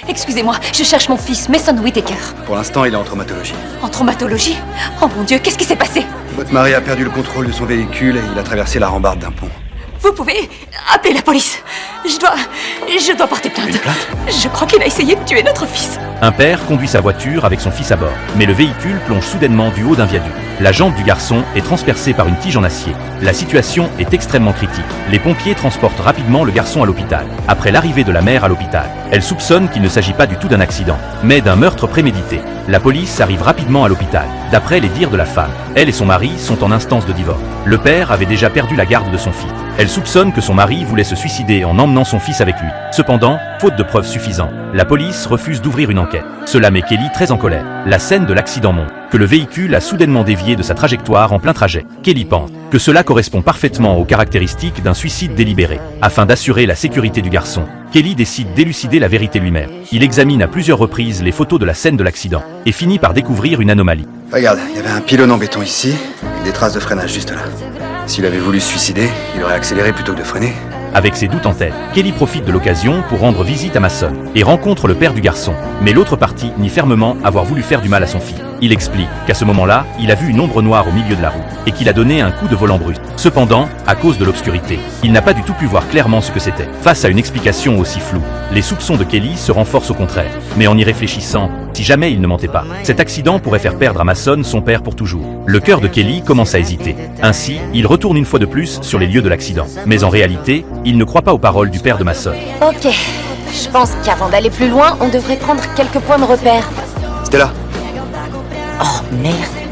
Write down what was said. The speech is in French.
Excusez-moi, je cherche mon fils, Mason Whittaker. Pour l'instant, il est en traumatologie. En traumatologie? Oh mon Dieu, qu'est-ce qui s'est passé? Votre mari a perdu le contrôle de son véhicule et il a traversé la rambarde d'un pont. Vous pouvez appeler la police. Je dois porter plainte. Une plainte? Je crois qu'il a essayé de tuer notre fils. Un père conduit sa voiture avec son fils à bord, mais le véhicule plonge soudainement du haut d'un viaduc. La jambe du garçon est transpercée par une tige en acier. La situation est extrêmement critique. Les pompiers transportent rapidement le garçon à l'hôpital. Après l'arrivée de la mère à l'hôpital, elle soupçonne qu'il ne s'agit pas du tout d'un accident, mais d'un meurtre prémédité. La police arrive rapidement à l'hôpital. D'après les dires de la femme, elle et son mari sont en instance de divorce. Le père avait déjà perdu la garde de son fils. Elle soupçonne que son mari voulait se suicider en emmenant son fils avec lui. Cependant, faute de preuves suffisantes, la police refuse d'ouvrir une enquête. Cela met Kelly très en colère. La scène de l'accident montre que le véhicule a soudainement dévié de sa trajectoire en plein trajet. Kelly pense que cela correspond parfaitement aux caractéristiques d'un suicide délibéré. Afin d'assurer la sécurité du garçon, Kelly décide d'élucider la vérité lui-même. Il examine à plusieurs reprises les photos de la scène de l'accident et finit par découvrir une anomalie. Regarde, il y avait un pylône en béton ici, et des traces de freinage juste là. S'il avait voulu se suicider, il aurait accéléré plutôt que de freiner. Avec ses doutes en tête, Kelly profite de l'occasion pour rendre visite à Mason et rencontre le père du garçon. Mais l'autre partie nie fermement avoir voulu faire du mal à son fils. Il explique qu'à ce moment-là, il a vu une ombre noire au milieu de la route et qu'il a donné un coup de volant brusque. Cependant, à cause de l'obscurité, il n'a pas du tout pu voir clairement ce que c'était. Face à une explication aussi floue, les soupçons de Kelly se renforcent au contraire. Mais en y réfléchissant, si jamais il ne mentait pas, cet accident pourrait faire perdre à Mason son père pour toujours. Le cœur de Kelly commence à hésiter. Ainsi, il retourne une fois de plus sur les lieux de l'accident. Mais en réalité, il ne croit pas aux paroles du père de Mason. Ok, je pense qu'avant d'aller plus loin, on devrait prendre quelques points de repère. C'était là. Oh merde.